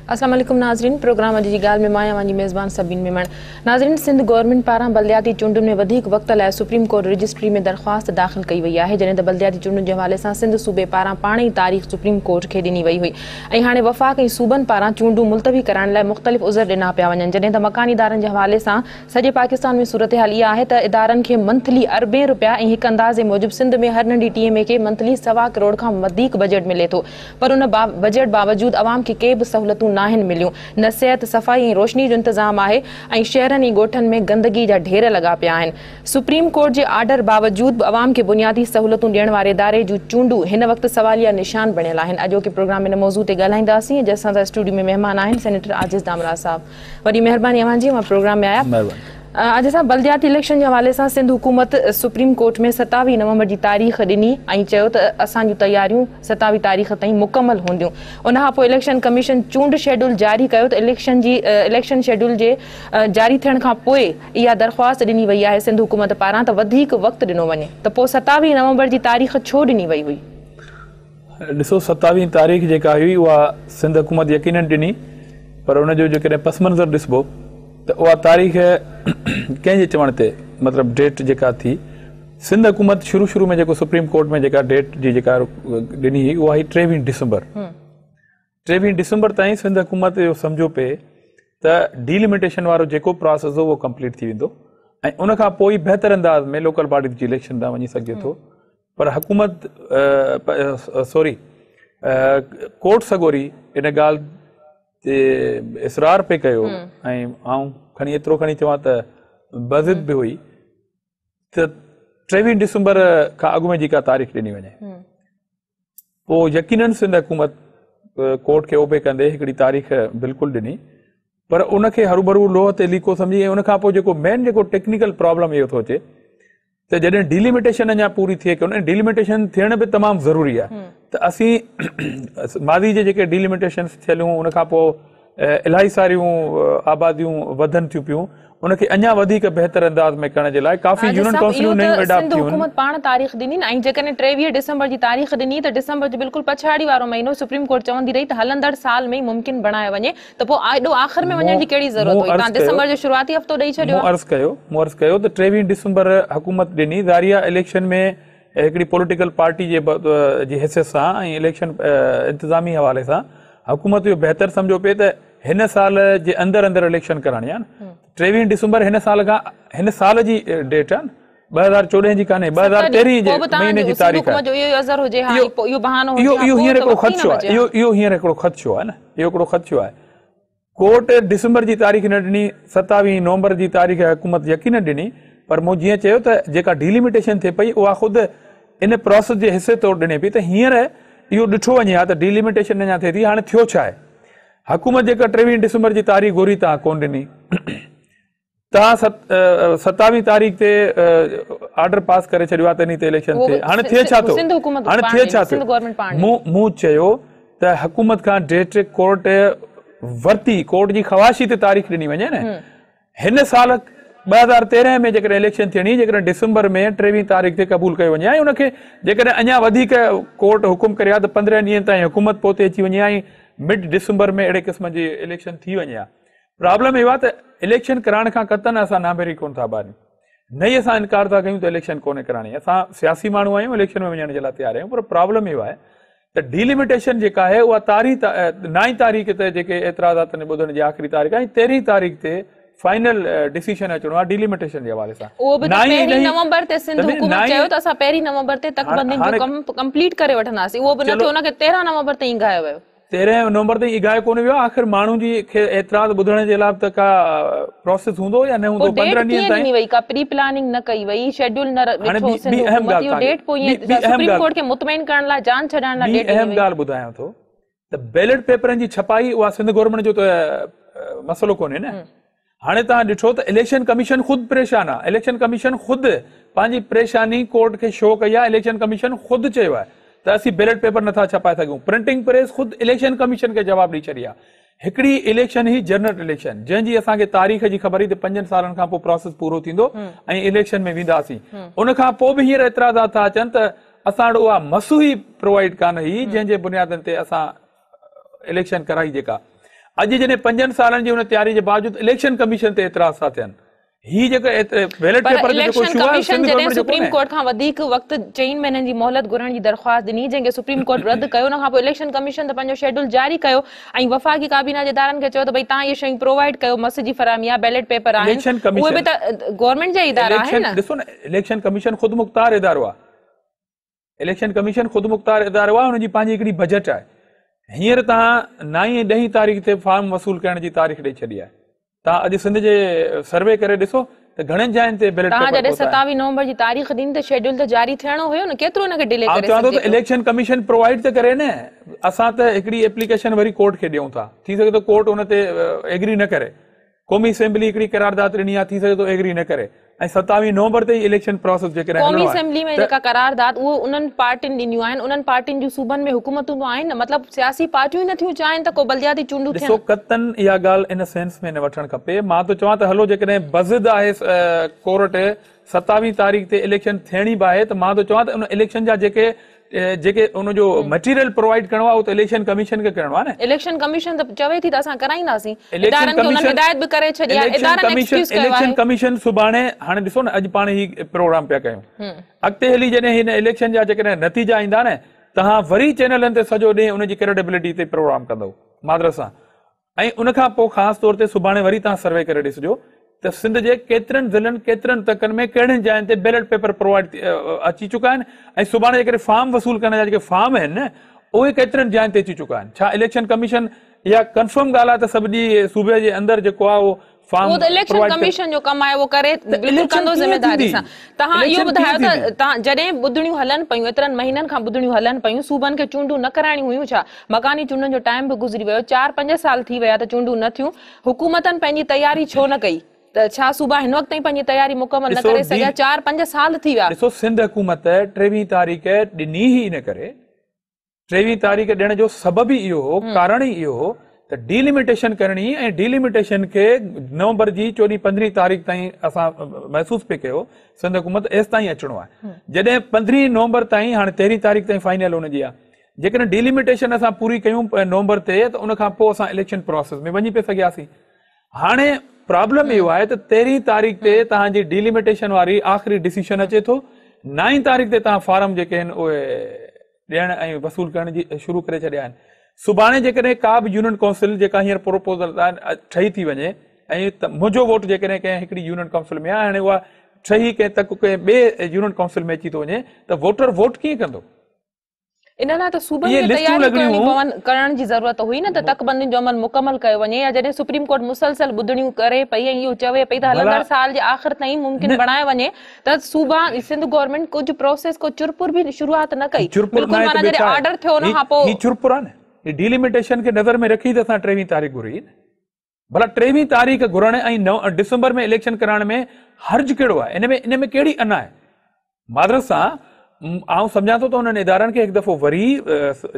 अस्सलाम वालेकुम नाज़रीन, प्रोग्राम अॼु जी ॻाल्हि में मां आहियां मेज़बान सबिन मेमण। नाज़रीन, सिंध गवर्नमेंट पारां बलदियाती चूंडुनि में वधीक वक़्त लाइ सुप्रीम कोर्ट रजिस्ट्री में दरख़्वास्त दाख़िल कई वई आहे, जॾहिं त बलदियाती चूंडुनि जे हवाले सां सिंध सूबे पारां पाण ई तारीख़ सुप्रीम कोर्ट खे ॾिनी वई हुई ऐं हाणे वफ़ाक़ ऐं सूबनि पारां चूंडूं मुलतवी कराइण लाइ मुख़्तलिफ़ उज़र ॾिना पिया वञनि, जॾहिं त मकानी इदारनि जे हवाले सां सॼे पाकिस्तान में सूरत हाल इहा आहे त इदारनि खे मंथली अरबें रुपया ऐं हिकु अंदाज़े मूजिबि सिंध में हर नंढी TMA खे मंथली 1.25 करोड़ खां वधीक बजट मिले थो, पर उन बजट बावजूदि अवाम खे के बि सहूलियतूं नाहिनि मिलियूं। न सिहत, सफ़ाई ऐं रोशनी जो इंतज़ाम आहे ऐं शहरनि ऐं ॻोठनि में गंदगी जा ढेर लॻा पिया आहिनि। सुप्रीम कोर्ट जे आर्डर बावजूदि अवाम खे बुनियादी सहूलियतूं ॾियण वारे इदारे जूं चूंडूं हिन वक़्तु सवालिया निशान बणियल आहिनि। अॼोके प्रोग्राम में हिन मौज़ू ते ॻाल्हाईंदासीं, जंहिंसां सां स्टूडियो में महिमान आहिनि सेनेटर आजिज़ दामरा साहब। वॾी महिरबानी अवां जी, मां प्रोग्राम में आया। अॼु असां बलदियाती इलेक्शन जे हवाले सां सिंध हुकूमत सुप्रीम कोर्ट में 27 नवंबर जी तारीख़ ॾिनी ऐं चयो त असांजूं तयारियूं 27 तारीख़ ताईं मुकमल हूंदियूं। उनखां पोइ इलेक्शन कमीशन चूंड शेड्यूल जारी कयो त इलेक्शन शेड्यूल जे जारी थियण खां पोइ इहा दरख़्वास्त ॾिनी वई आहे सिंध हुकूमत पारां त वधीक वक़्तु ॾिनो वञे, त पोइ 27 नवंबर जी तारीख़ छो ॾिनी वई हुई? ॾिसो, 27 तारीख़ जेका हुई उहा सिंध हुकूमत यकीनन ॾिनी, पर उनजो जेकॾहिं पस मंज़र ॾिसबो त उहा तारीख़ कंहिंजे चवण ते, मतिलबु डेट जेका थी, सिंध हुकूमत शुरू में जेको सुप्रीम कोर्ट में जेका डेट जी जेका ॾिनी हुई उहा हुई 23 डिसंबर। 23 डिसंबर ताईं सिंध हुकूमत जो सम्झो पे त डीलिमिटेशन वारो जेको प्रोसेस हो उहो कंप्लीट थी वेंदो ऐं उनखां पोइ बहितर अंदाज़ में लोकल बॉडी जी इलेक्शन ॾांहुं वञी सघे थो। पर हुकूमत कोर्ट सगोरी इन ॻाल्हि ते इसरार पे कयो ऐं आऊं खणी एतिरो खणी चवां त बज़िद बि हुई त 23 डिसंबर खां अॻु में जेका तारीख़ ॾिनी वञे, पोइ यकीनन सिंध हुकूमत कोर्ट खे ओबे कंदे हिकिड़ी तारीख़ बिल्कुलु ॾिनी, पर उनखे हरूभरू लोह ते लीको सम्झी ऐं उनखां पोइ जेको मेन जेको टेक्निकल प्रॉब्लम इहो थो अचे त जॾहिं डिलिमिटेशन अञा पूरी थिए कोन्हे, डिलिमिटेशन थियण बि तमामु ज़रूरी आहे। त असीं माज़ी जे जेके डिलिमिटेशन थियलूं उनखां पोइ इलाही सारियूं आबादियूं वधनि थियूं पियूं, उनखे अञा वधीक बहितर अंदाज़ में करण जे लाइ काफ़ी यूनियन काउंसिलूं नयूं एडॉप्ट थियूं। हुकूमत पाण तारीख़ ॾिनी ऐं जेकॾहिं 23 डिसंबर जी तारीख़ ॾिनी त डिसंबर जो बिल्कुलु पछाड़ी वारो महीनो सुप्रीम कोर्ट चवंदी रही त हलंदड़ साल में ई मुमकिन बणायो वञे, त पोइ एॾो आख़िर में वञण जी कहिड़ी ज़रूरत हुई? तव्हां डिसंबर जो शुरूआती हफ़्तो ॾेई छॾियो। मूं अर्ज़ कयो त 23 डिसंबर हुकूमत ॾिनी ज़ारिया इलेक्शन में हिकिड़ी पॉलिटिकल पार्टी जी हैसियत सां ऐं इलेक्शन इंतिज़ामी हवाले सां हुकूमत जो बहितर सम्झो पिए त हिन साल जे अंदरि इलेक्शन कराइणी आहे न। 23 डिसंबर हिन साल जी डेट आहे न, 2014 जी कान्हे, 2013 जे महीने जी तारीख़ आहे। इहो हींअर हिकिड़ो ख़दशो आहे, इहो हींअर हिकिड़ो ख़दशो आहे न, इहो हिकिड़ो ख़दशो आहे। कोर्ट डिसंबर जी तारीख़ न ॾिनी, 27 नवंबर जी तारीख़ हुकूमत यकीन ॾिनी, पर मूं जीअं चयो त जेका डिलिमिटेशन थिए पई उहा ख़ुदि इन प्रोसेस जे हिसे तौरु ॾिने पई त हींअर इहो ॾिठो वञे हा त डिलिमिटेशन अञा थिए थी, हाणे थियो छा आहे? हुकूमत जेका 23 डिसंबर जी तारीख़ घुरी तव्हां कोन ॾिनी, तव्हां 27 तारीख़ ते ऑर्डर पास करे छॾियो आहे त इन ते इलेक्शन थिए। हाणे थिए छा थो? मूं चयो त हुकूमत खां डेट कोर्ट वरिती, कोर्ट जी ख़वाशी ते तारीख़ ॾिनी वञे न। हिन साल 2013 में जेकॾहिं इलेक्शन थियणी, जेकॾहिं डिसंबर में 23 तारीख़ ते क़बूल कयो वञे ऐं उनखे जेकॾहिं अञा वधीक कोर्ट हुकुम करे हा त 15 ॾींहंनि ताईं हुकूमत पोइ अची वञे ऐं मिड डिसंबर में अहिड़े क़िस्म जी इलेक्शन थी वञे हा। प्रॉब्लम इहो आहे त इलेक्शन कराइण खां क़तन असां नाबेरी कोन था ॿारियूं, न ई असां इनकार था कयूं त इलेक्शन कोन्हे कराइणी। असां सियासी माण्हू आहियूं, इलेक्शन में वञण जे लाइ तयारु आहियूं, पर प्रॉब्लम इहो आहे त डिलिमिटेशन जेका आहे उहा 9 तारीख़ ते जेके एतिराज़ात ॿुधण जी आख़िरी तारीख़ आहे ऐं 13 तारीख़ ते फाइनल डिसीजन अचणो आहे डिलिमिटेशन जे हवाले सां। 1 नवंबर ते सिंध हुकूमत चयो त असां 1 नवंबर ते तकबंदी जो कंप्लीट करे वठंदासीं, उहो बि न थियो, उनखे 13 नवंबर ते ईंगायो वियो। 13 नवंबर ताईं इगाए कोन वियो, आख़िर माण्हू जी एतिराज़ ॿुधण जे लाइ त का प्रोसेस हूंदो या न हूंदो? 15 ॾींहं ताईं वई का प्री प्लानिंग न कई वई, शेड्यूल न ॾिठो सिंध हुकूमत, इहो डेट पोइ सुप्रीम कोर्ट खे मुतमइन करण लाइ जान छॾण लाइ डेट ॾिनी। अहम ॻाल्हि ॿुधायां थो त बैलेट पेपरनि जी छपाई उहा सिंध गवर्नमेंट जो त मसइलो कोन्हे न। हाणे तव्हां ॾिठो त इलेक्शन कमीशन ख़ुदि परेशान आहे, इलेक्शन कमीशन ख़ुदि पंहिंजी परेशानी कोर्ट खे शो कई आहे। इलेक्शन कमीशन ख़ुदि चयो आहे त असीं बैलेट पेपर नथा छपाए सघूं, प्रिंटिंग प्रेस ख़ुदि इलेक्शन कमीशन खे जवाबु ॾेई छॾी आहे। हिकिड़ी इलेक्शन ही जनरल इलेक्शन जंहिंजी असांखे तारीख़ जी ख़बर हुई त 5 सालनि खां पोइ प्रोसेस पूरो थींदो ऐं इलेक्शन में वेंदासीं, उनखां पोइ बि हींअर एतिराज़ात था अचनि त असां वटि उहा मसू ई प्रोवाइड कान हुई जंहिंजे बुनियादनि ते असां इलेक्शन कराई जेका। अॼु जॾहिं 5 सालनि जी उन तयारी जे बावजूद इलेक्शन कमीशन ते एतिराज़ था थियनि ही जेको बैलेट पेपर जो जेको इशू आहे कमीशन जॾहिं सुप्रीम कोर्ट खां वधीक वक्त 4 महीननि जी मोहलत घुरण जी दरख़्वास्त ॾिनी जंहिंखे सुप्रीम कोर्ट रद्द कयो उन खां पोइ इलेक्शन कमीशन त पंहिंजो शेड्यूल जारी कयो ऐं वफ़ाक़ी काबीना जे इदारनि खे चयो त भई तव्हां इहे शयूं प्रोवाइड कयो मस जी फराहमी आहे बैलेट पेपर आहिनि उहे बि त गवर्नमेंट जा इदारा आहिनि न ॾिसो न इलेक्शन कमीशन ख़ुदि मुख़्तार इदारो आहे इलेक्शन कमीशन ख़ुदि मुख़्तार इदारो आहे हुनजी पंहिंजी हिकिड़ी बजट आहे हींअर तव्हां 9 ऐं 10 तारीख़ ते फॉर्म वसूल करण जी तारीख़ ॾेई छॾी आहे तव्हां अॼु सिंध जे सर्वे करे ॾिसो त घणनि जाइनि ते बैलेट पेपर जॾहिं 27 नवंबर जी तारीख़ ॾिनी त शेड्यूल त जारी थियणो हुयो न केतिरो हुनखे डिले करे चवां थो त इलेक्शन कमीशन प्रोवाइड त करे न असां त हिकिड़ी एप्लीकेशन वरी कोर्ट खे ॾियूं था थी सघे थो कोर्ट हुन ते एग्री न करे क़ौमी असेंबली हिकिड़ी करारदाद ॾिनी आहे थी सघे थो एग्री न करे ऐं 27 नवंबर ते इलेक्शन प्रोसेस जेकॾहिं क़ौमी असेंबली में जेका करारदाद उहो उन्हनि पार्टियुनि ॾिनियूं आहिनि उन्हनि पार्टियुनि जूं सूबनि में हुकूमतूं आहिनि न मतिलबु सियासी पार्टियूं ई नथियूं चाहिनि त को बलदियाती चूंडूं थियनि ॾिसो कतन इहा ॻाल्हि इन सेंस में न वठणु खपे मां त चवां त हलो जेकॾहिं बज़िद आहे कोर्ट 27 तारीख़ ते इलेक्शन थियणी बि आहे त मां त चवां त उन इलेक्शन जा जेके उनजो मटीरियल प्रोवाइड करणो आहे उहो त इलेक्शन कमीशन खे करणो आहे न इलेक्शन कमीशन त चवे थी त असां कराईंदासीं इदारनि खे उन्हनि हिदायत बि करे छॾी आहे इदारनि एक्सक्यूज़ कयो आहे इलेक्शन कमीशन सुभाणे हाणे ॾिसो न अॼु पाण ही प्रोग्राम पिया कयूं अॻिते हली जॾहिं हिन इलेक्शन जा जेकॾहिं नतीजा ईंदा न तव्हां वरी चैनलनि ते सॼो ॾींहुं उनजी क्रेडिबिलिटी ते प्रोग्राम कंदव मादर सां ऐं उनखां पोइ ख़ासि तौर ते सुभाणे वरी तव्हां सर्वे करे ॾिसजो त सिंध जे केतिरनि ज़िलनि केतिरनि तकनि में कहिड़ियुनि जाइनि ते बैलेट पेपर प्रोवाइड अची चुका आहिनि ऐं सुभाणे जेकॾहिं फॉर्म वसूल करण जा जेके फॉर्म आहिनि न उहे केतिरनि जाइनि ते अची चुका आहिनि छा इलेक्शन कमीशन इहा कंफर्म ॻाल्हि आहे त सभु ॾींहुं सूबे जे अंदरि जेको आहे उहो वो इलेक्शन कमीशन जो कम आहे वो करे बिल्कुल कंदो ज़िम्मेदारी सां तव्हां इहो ॿुधायो त तव्हां जॾहिं ॿुधणियूं हलनि पयूं एतिरनि महीननि खां ॿुधणियूं हलनि पयूं सूबनि खे चूंडूं न कराइणियूं हुयूं छा मकानी चूंडनि जो टाइम बि गुज़री वियो 4-5 साल थी विया त चूंडूं न थियूं हुकूमतनि पंहिंजी तयारी छो न कई त छा सूबा हिन वक़्त ताईं पंहिंजी तयारी मुकमल न करे सघिया 4-5 साल थी विया ॾिसो सिंध हुकूमत 23 तारीख़ ॾिनी ई इन करे 23 तारीख़ ॾियण जो सबबु ई इहो हो कारण ई इहो हो त डीलिमिटेशन करणी ऐं डीलिमिटेशन खे नवंबर जी 14-15 तारीख़ ताईं असां महसूस पे कयो सिंध हुकूमत एसि ताईं अचिणो आहे जॾहिं 15 नवंबर ताईं हाणे 13 तारीख़ ताईं फाइनल हुनजी आहे जेकॾहिं डीलिमिटेशन असां पूरी कयूं नवंबर ते त उनखां पोइ असां इलेक्शन प्रोसेस में वञी पिए सघियासीं हाणे प्रॉब्लम इहो आहे त 13 तारीख़ ते तव्हांजी डीलिमिटेशन वारी आख़िरी डिसीजन अचे थो 9 तारीख़ ते तव्हां फॉर्म जेके आहिनि उहे ॾियण ऐं वसूल करण जी शुरू करे छॾिया आहिनि सुभाणे जेकॾहिं का बि यूनियन काउंसिल जेका हींअर प्रोपोज़ल ठही थी वञे ऐं मुंहिंजो वोट जेकॾहिं कंहिं हिकिड़ी यूनियन काउंसिल में आहे हाणे उहा ठही कंहिं तक कंहिं ॿिए यूनियन काउंसिल में अची थो वञे त वोटर वोट कीअं कंदो इन लाइ त सूबनि में तयारी करण जी ज़रूरत हुई न त तकबंदियुनि जो अमल मुकमल कयो वञे या जॾहिं सुप्रीम कोर्ट मुसलसल ॿुधणियूं करे पई ऐं इहो चवे पई त हलंदड़ साल जे आख़िर ताईं मुमकिन बणाए वञे त सूबा सिंध गवर्नमेंट कुझु प्रोसेस को चुरपुर बि शुरूआत न कई बिल्कुलु माना जॾहिं ऑर्डर थियो उन खां पोइ चुरपुर आहे न डीलिमिटेशन खे नज़र में रखी त असां 23 तारीख़ घुरी भला 23 तारीख़ घुरण ऐं डिसंबर में इलेक्शन कराइण में हर्ज कहिड़ो आहे इन में कहिड़ी अना आहे मादर सां आउं सम्झां थो त उन्हनि इदारनि खे हिकु दफ़ो वरी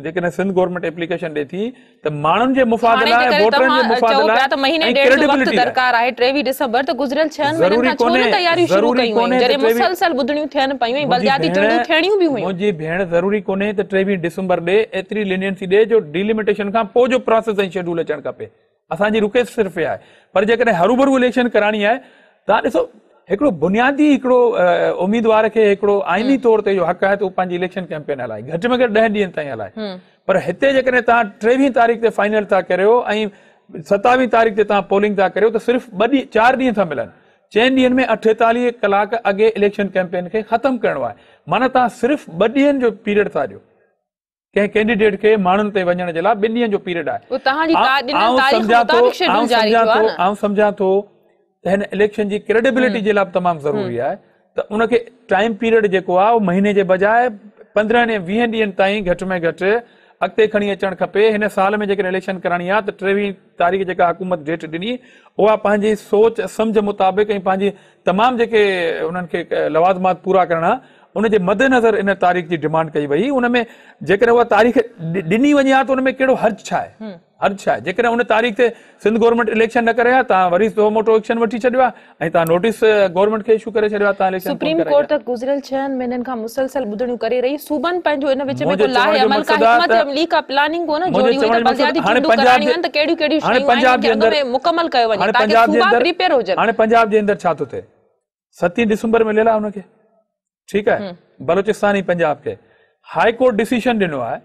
जेकॾहिं सिंध गवर्नमेंट एप्लीकेशन ॾिए थी त माण्हुनि जे मुफ़ाद लाइ वोटरनि जे मुफ़ाद लाइ त महीने ॾेढ वक़्तु दरकार आहे 23 डिसंबर त गुज़रियल 6 महीननि खां छो न तयारियूं शुरू कयूं जॾहिं मुसलसल ॿुधणियूं थियनि पयूं ऐं बलदियाती चूंडूं थियणियूं बि हुयूं मुंहिंजी भेण ज़रूरी कोन्हे त 23 डिसंबर ॾे एतिरी लीनियंसी ॾे जो डीलिमिटेशन खां पोइ जो प्रोसेस ऐं शेड्यूल अचणु खपे असांजी रिक्वेस्ट सिर्फ़ु आहे पर जेकॾहिं हरूभरू इलेक्शन कराइणी आहे तव्हां ॾिसो हिकिड़ो बुनियादी हिकिड़ो उम्मीदवार खे हिकिड़ो आइनी तौर ते जो हक़ आहे त उहो पंहिंजी इलेक्शन कैंपेन हलाए घटि में घटि 10 ॾींहंनि ताईं हलाए पर हिते जेकॾहिं तव्हां 23 तारीख़ ते फाइनल था करियो ऐं 27 तारीख़ ते तव्हां पोलिंग था करियो त सिर्फ़ु 4 ॾींहं था मिलनि 4 ॾींहंनि में 48 कलाक अॻे इलेक्शन कैंपेन खे ख़तमु करिणो आहे माना तव्हां सिर्फ़ु 2 ॾींहंनि जो पीरियड था ॾियो कंहिं कैंडिडेट खे माण्हुनि ते वञण जे लाइ 2 ॾींहंनि जो पीरियड आहे आउं सम्झां थो त हिन इलेक्शन जी क्रेडिबिलिटी जे लाइ तमामु ज़रूरी आहे त उनखे टाइम पीरियड जेको आहे उहो महीने जे बजाए 15 ऐं 20 ॾींहंनि ताईं घटि में घटि अॻिते खणी अचणु खपे हिन साल में जेकॾहिं इलेक्शन कराइणी आहे त 23 तारीख़ जेका हुकूमत डेट ॾिनी उहा पंहिंजी सोच सम्झ मुताबिक़ ऐं पंहिंजी तमामु जेके उन्हनि खे लवाज़मात पूरा करणा उनजे मद्देनज़र इन तारीख़ जी डिमांड कई वई। उन में जेकॾहिं उहा तारीख़ ॾिनी वञे हा त उन में कहिड़ो हर्ज छा आहे? हर्ज छा आहे? जेकॾहिं उन तारीख़ ते सिंध गवर्नमेंट इलेक्शन न करे हा, तव्हां वरी सो मोटो एक्शन वठी छॾियो आहे ऐं तव्हां नोटिस गवर्नमेंट खे इशू करे छॾियो आहे, तव्हां इलेक्शन सुप्रीम कोर्ट तक गुज़िरियल 6 महीननि खां मुसलसल ॿुधणियूं करे रही। सूबनि पंहिंजो इन विच में को लाहे अमल का हिकमत अमली का प्लानिंग को न जोड़ी हुई त बलदियाती चूंडूं कराणियूं आहिनि त कहिड़ियूं शयूं आहिनि अॻ में मुकमल कयो वञे ताकि सूबा प्रिपेयर हुजनि। हाणे पंजाब जे अंदरि छा थो थिए? 7 दिसंबर मिलियल आहे उनखे, ठीकु आहे, बलोचिस्तान ऐं पंजाब खे हाई कोर्ट डिसीजन ॾिनो आहे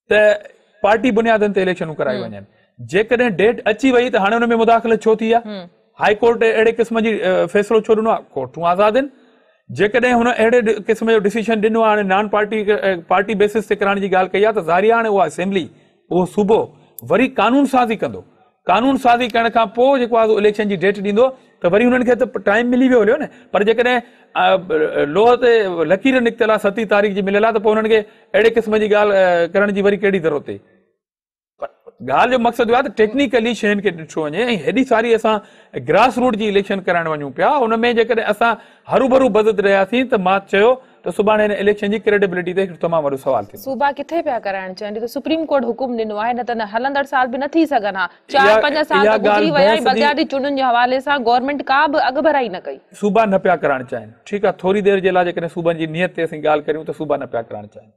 त पार्टी बुनियादनि ते इलेक्शनूं कराई वञनि। जेकॾहिं डेट अची वई त हाणे हुन में मुदाख़लत छो थी आहे? हाई कोर्ट अहिड़े क़िस्म जी फ़ैसिलो छो ॾिनो आहे? कोर्टूं आज़ाद आहिनि। जेकॾहिं हुन अहिड़े क़िस्म जो डिसीजन ॾिनो आहे, हाणे नॉन पार्टी बेसिस ते कराइण जी ॻाल्हि कई आहे, त ज़ाहिर हाणे उहा असेंबली उहो सूबो वरी कानून साज़ी कंदो। कानून साज़ी करण खां पोइ जेको आहे इलेक्शन जी डेट ॾींदो त वरी हुननि खे त टाइम मिली वियो हुयो न। पर जेकॾहिं लोह ते लकीर निकितल आहे 7 तारीख़ जी मिलियल आहे त पोइ हुननि खे अहिड़े क़िस्म जी ॻाल्हि करण जी वरी कहिड़ी ज़रूरत आहे? ॻाल्हि जो मक़सदु आहे त टेक्निकली शयुनि खे ॾिठो वञे ऐं हेॾी सारी असां ग्रास रूट जी इलेक्शन कराइण वञूं पिया। हुन में जेकॾहिं असां हरू बदत रहियासीं त मां चयो त सुभाणे हिन इलेक्शन जी क्रेडिबिलिटी ते तमामु वॾो सवाल थींदो। सूबा किथे पिया कराइण चाहिनि? त सुप्रीम कोर्ट हुकुम ॾिनो आहे, न त हलंदड़ साल बि न थी सघनि हा। 4-5 साल गुज़री विया ऐं बलदियाती चूंडुनि जे हवाले सां गवर्नमेंट का बि अॻभराई न कई। सूबा न पिया कराइण चाहिनि, ठीकु आहे, थोरी देरि जे लाइ जेकॾहिं सूबनि जी नियत ते असीं ॻाल्हि करियूं त सूबा न पिया कराइण चाहिनि,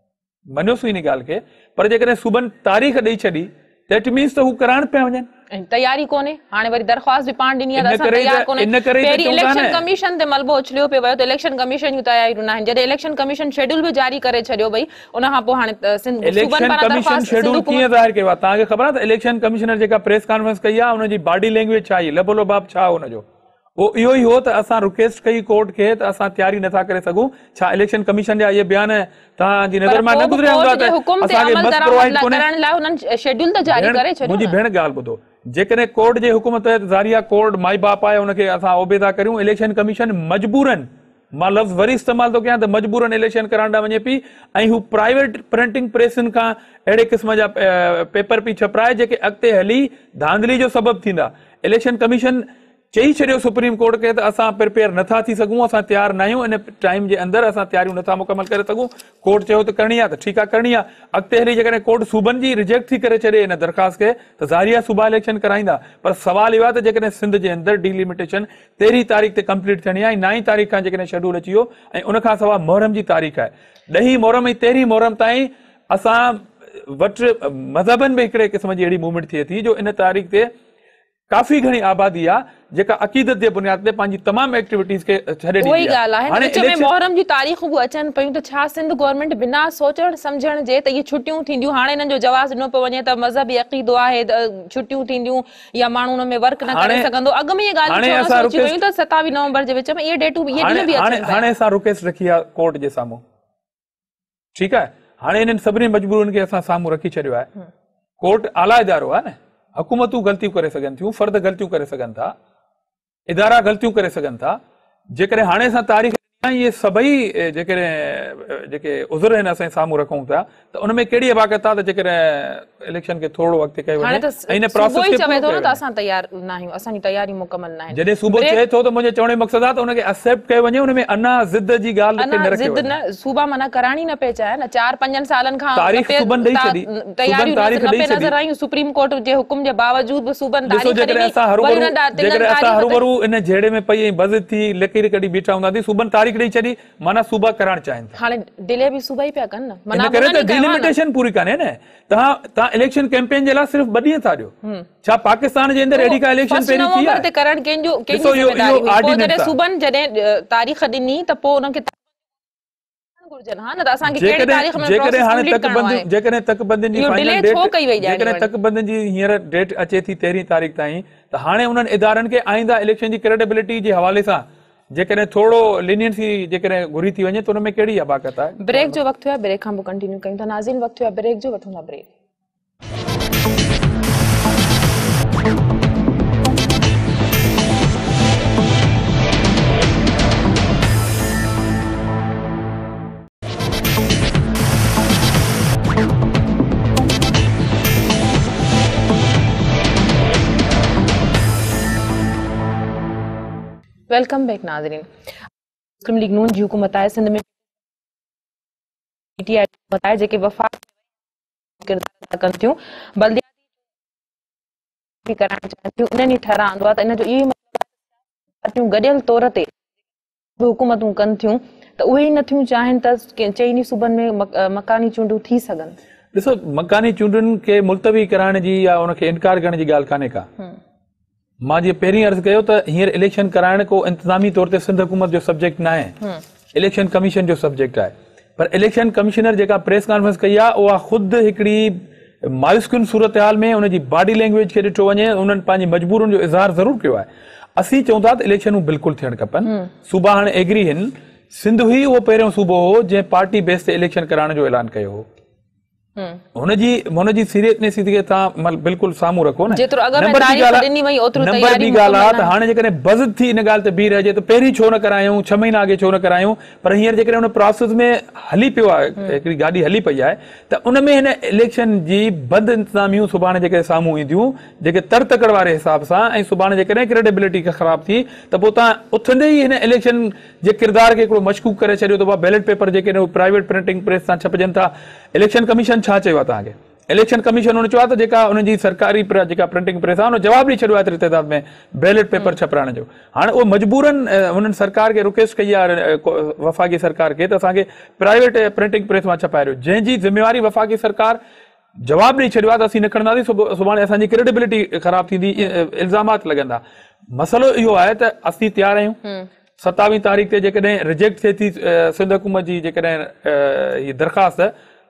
मञोसीं इन ॻाल्हि खे। पर जेकॾहिं सूबनि तारीख़ ॾेई छॾी दैट मीन्स त हू कराइण पिया वञनि। तयारी कोन्हे, हाणे वरी दरख़्वास्त बि पाण ॾिनी आहे त असां तयार कोन्हे। पहिरीं इलेक्शन कमीशन ते मलबो उछलियो पियो वियो त इलेक्शन कमीशन जूं तयारियूं न आहिनि। जॾहिं इलेक्शन कमीशन शेड्यूल बि जारी करे छॾियो भई, उन खां पोइ हाणे इलेक्शन कमीशन शेड्यूल कीअं ज़ाहिर कयो आहे? तव्हांखे ख़बर आहे त इलेक्शन कमिशनर जेका प्रेस कॉन्फ्रेंस कई आहे उनजी बॉडी लैंग्वेज छा आहे, लबो लबाब छा हो हुनजो? वो इहो ई हो त असां रिक्वेस्ट कई कोर्ट खे त असां तयारी नथा करे सघूं। छा इलेक्शन कमीशन जा इहे बयान तव्हांजी नज़र मां न गुज़रिया हूंदा त असांखे बस प्रोवाइड कोन्हे? शेड्यूल त जारी करे छॾियो। मुंहिंजी भेण ॻाल्हि ॿुधो, जेकॾहिं कोर्ट जे हुकुम तहत ज़ारिया कोर्ट माई बाप आहे उनखे असां ओबेदा करियूं, इलेक्शन कमीशन मजबूरन, मां लफ़्ज़ वरी इस्तेमालु थो कयां त मजबूरन इलेक्शन कराइण ॾांहुं वञे पई ऐं हू प्राइवेट प्रिंटिंग प्रेसनि खां अहिड़े क़िस्म जा पेपर पई छपाए जेके अॻिते हली धांधली जो सबबु थींदा। इलेक्शन कमीशन चई छॾियो सुप्रीम कोर्ट खे त असां प्रिपेयर नथा थी सघूं, असां तयारु न आहियूं, इन टाइम जे अंदरि असां तयारियूं नथा मुकमल करे सघूं। कोर्ट चयो त करणी आहे त ठीकु आहे, करणी आहे। अॻिते हली जेकॾहिं कोर्ट सूबनि जी रिजेक्ट थी करे छॾे इन दरख़्वास्त खे त ज़ाहिर आहे सूबा इलेक्शन कराईंदा। पर सवाल इहो आहे त जेकॾहिं सिंध जे अंदरि डिलिमिटेशन 13 तारीख़ ते कंप्लीट थियणी आहे ऐं 9 तारीख़ खां जेकॾहिं शेड्यूल अची वियो ऐं उन खां सवाइ मुहर्रम जी तारीख़ आहे, 10 मुहर्रम ऐं 13 मुहर्रम ताईं असां वटि मज़हबनि में हिकिड़े क़िस्म जी अहिड़ी मूवमेंट थिए थी जो इन तारीख़ ते काफ़ी घणी आबादी आहे जेका अक़ीदत जे बुनियाद ते पंहिंजी तमामु एक्टिविटीज़ खे छॾे ॾींदी आहे। उहा ई ॻाल्हि आहे, विच में मुहर्रम जी तारीख़ूं बि अचनि पियूं त छा सिंध गवर्नमेंट बिना सोचण सम्झण जे त इहे छुटियूं थींदियूं? हाणे हिननि जो जवाब ॾिनो पियो वञे त मज़हबी अक़ीदो आहे छुटियूं थींदियूं या माण्हू हुन में वर्क न करे सघंदो। अॻ में इहे ॻाल्हियूं सोची वियूं त 27 नवंबर जे विच में इहे डेटूं बि इहे ॾींहं बि अचनि। हाणे असां रिक्वेस्ट रखी आहे कोर्ट जे साम्हूं, ठीकु आहे, हाणे इन्हनि सभिनी मजबूरनि खे असां साम्हूं रखी छॾियो आहे। कोर्ट आला इदारो आहे न, हुकूमतूं ग़लतियूं करे सघनि थियूं, फर्द ग़लतियूं करे सघनि था, इदारा ग़लतियूं करे सघनि था। जेकॾहिं हाणे असां तारीख़ इहे सभई जेके उज़र आहिनि असां साम्हूं रखूं था त उन में कहिड़ी अबाकत आहे त जेकॾहिं इलेक्शन खे थोरो अॻिते कयो वञे ऐं इन प्रोसेस खे चवे थो न त असां तयार न आहियूं, असांजी तयारी मुकमल न आहे। जॾहिं सूबो चए थो त मुंहिंजे चवण जो मक़सदु आहे त उनखे एक्सेप्ट कयो वञे, उन में अञा ज़िद जी ॻाल्हि न रखे वञे। न सूबा माना कराइणी न पए चाहे न, 4-5 सालनि खां तयारियूं नज़र आयूं सुप्रीम कोर्ट जे हुकुम जे बावजूद बि सूबनि हरू इन जहिड़े में पई ऐं बज़ थी लकीर कढी बीठा हूंदा थी, सूबनि तारीख़ ॾेई छॾी, माना सूबा कराइण चाहिनि था। हाणे डिले बि सूबा ई पिया कनि न, माना करे त डिलिमिटेशन पूरी कान्हे न। तव्हां इलेक्शन कैंपेन जे लाइ सिर्फ़ 2 ॾींहं था ॾियो। छा पाकिस्तान जे अंदरि अहिड़ी का इलेक्शन पहिरीं थी आहे? ते करण कंहिंजो जॾहिं सूबनि जॾहिं तारीख़ ॾिनी त पोइ उनखे तकबंदियुनि जी हींअर डेट अचे थी 13 तारीख़ ताईं, त हाणे उन्हनि इदारनि खे आईंदा इलेक्शन जी क्रेडिबिलिटी जे हवाले सां जेकॾहिं थोरो लीनियंसी जेकॾहिं घुरी थी वञे त उन में कहिड़ी अबाकत आहे? ब्रेक जो वक़्तु थियो आहे, ब्रेक खां पोइ कंटिन्यू कयूं था। नाज़रीन, वक़्तु थियो आहे ब्रेक जो, वठूं था ब्रेक। वेलकम बैक नाज़रीन। मुस्लिम लीग नून जी हुकूमत आहे सिंध में PTI बताए जेके वफ़ाक़ किरदार कनि थियूं बल्दियाती करणु चाहिनि थियूं उन्हनि ई ठहिराईंदो आहे त इन जो इहो पार्टियूं गॾियल तौर ते हुकूमतूं कनि थियूं त उहे ई नथियूं चाहिनि त चइनी सूबनि में मकानी चूंडूं थी सघनि। ॾिसो मकानी चूंडुनि खे मुलतवी कराइण जी या उनखे इनकार करण जी ॻाल्हि कान्हे का। मां जीअं पहिरीं अर्ज़ु कयो त हींअर इलेक्शन कराइण को इंतिज़ामी तौर ते सिंध हुकूमत जो सब्जेक्ट न आहे, इलेक्शन कमीशन जो सब्जेक्ट आहे। पर इलेक्शन कमिशनर जेका प्रेस कॉन्फ्रेंस कई आहे उहा ख़ुदि हिकिड़ी मायूसकुन सूरत हाल में उनजी बॉडी लैंग्वेज खे ॾिठो वञे, उन्हनि पंहिंजी मजबूरनि जो इज़हार ज़रूरु कयो आहे। असीं चऊं था त इलेक्शनूं बिल्कुलु थियणु खपनि, सूबा हाणे एग्री आहिनि। सिंध ई उहो पहिरियों सूबो हो जंहिं पार्टी बेस ते इलेक्शन कराइण जो ऐलान कयो हो। हुनजी सीरियसनेस खे तव्हां बिल्कुलु साम्हूं रखो न। नंबर ॿी ॻाल्हि आहे त हाणे जेकॾहिं बज़ थी इन ॻाल्हि ते बीह रहिजे त पहिरीं छो न करायूं, 6 महीना अॻे छो न करायूं। पर हींअर जेकॾहिं हुन प्रोसेस में हली पियो आहे, हिकिड़ी गाॾी हली पई आहे त उन में हिन इलेक्शन जी बद इंतिज़ामियूं सुभाणे जेके साम्हूं ईंदियूं, जेके तकड़ वारे हिसाब सां, ऐं सुभाणे जेकॾहिं क्रेडिबिलिटी ख़राब थी त पोइ तव्हां उथंदे ई हिन इलेक्शन जे किरदार खे हिकिड़ो मशकूक करे छॾियो त बैलेट पेपर जेके प्राइवेट प्रिंटिंग प्रेस सां छपजनि था। इलेक्शन कमीशन छा चयो आहे तव्हांखे? इलेक्शन कमीशन हुन चयो आहे त जेका उनजी सरकारी जेका प्रिंटिंग प्रेस आहे हुन जवाब ॾेई छॾियो आहे एतिरे तइदाद में बैलेट पेपर छपाइण जो। हाणे उहो मजबूरन हुननि सरकार खे रिक्वेस्ट कई आहे, वफ़ाक़ी सरकार खे, त असांखे प्राइवेट प्रिंटिंग प्रेस मां छपाए ॾियो, जंहिंजी ज़िम्मेवारी वफ़ाक़ी सरकार जवाब ॾेई छॾियो आहे त असीं न खणंदासीं, सुभाणे असांजी क्रेडिबिलिटी ख़राब थींदी, इल्ज़ामात लॻंदा। मसइलो इहो आहे त असीं तयारु आहियूं 27 तारीख़ ते जेकॾहिं रिजेक्ट थिए थी सिंध हुकूमत जी जेकॾहिं हीअ दरख़्वास्त,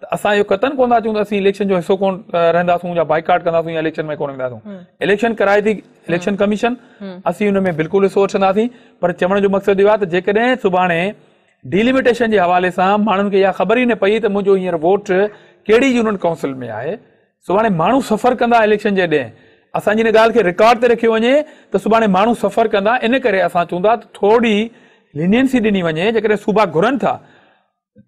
त असां इहो क़तन कोन था चऊं त असीं इलेक्शन जो हिसो कोन रहंदासूं या बाइकाट कंदासूं या इलेक्शन में कोन वेंदासूं। इलेक्शन कराए थी इलेक्शन कमीशन, असीं हुन में बिल्कुलु हिसो वठंदासीं। पर चवण जो मक़सदु इहो आहे त जेकॾहिं सुभाणे डिलिमिटेशन जे हवाले सां माण्हुनि खे इहा ख़बर ई न पई त मुंहिंजो हींअर वोट कहिड़ी यूनियन काउंसिल में आहे, सुभाणे माण्हू सफ़र कंदा इलेक्शन जे ॾे, असांजी हिन ॻाल्हि खे रिकॉर्ड ते रखियो वञे त सुभाणे माण्हू सफ़र कंदा। इन करे असां चऊं था त थोरी लीनियंसी ॾिनी वञे। जेकॾहिं सूबा घुरनि था,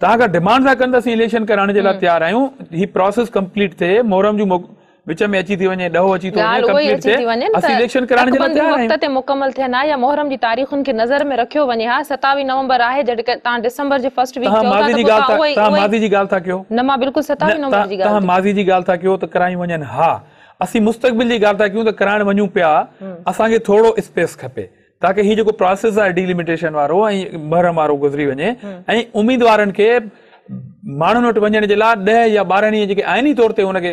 तव्हां खां डिमांड था कनि त असीं इलेक्शन कराइण जे लाइ तयारु आहियूं, हीअ प्रोसेस कंप्लीट थिए, मोहरम जूं विच में अची थी वञे, ॾहो अची थो वञे, कंप्लीट थिए, असीं इलेक्शन कराइण जे लाइ तयारु आहियूं। वक़्त ते मुकमल थियनि या मोहरम जी तारीख़ुनि खे नज़र में रखियो वञे। हा 27 नवंबर आहे, जॾहिं तव्हां दिसंबर जे फर्स्ट वीक चओ था त माज़ी जी ॻाल्हि था कयो न, मां बिल्कुलु 27 नवंबर जी ॻाल्हि, तव्हां माज़ी जी ॻाल्हि था कयो त करायूं वञनि। हा असीं मुस्तक़बिल जी ॻाल्हि था कयूं त कराइण वञूं पिया, असांखे थोरो स्पेस खपे ताकि हीउ जेको प्रोसेस आहे डिलिमिटेशन वारो ऐं मुहर्रम वारो गुज़री वञे, ऐं उम्मीदवारनि खे माण्हुनि वटि वञण जे लाइ 10 या 12 ॾींहं जेके आइनी तौर ते हुनखे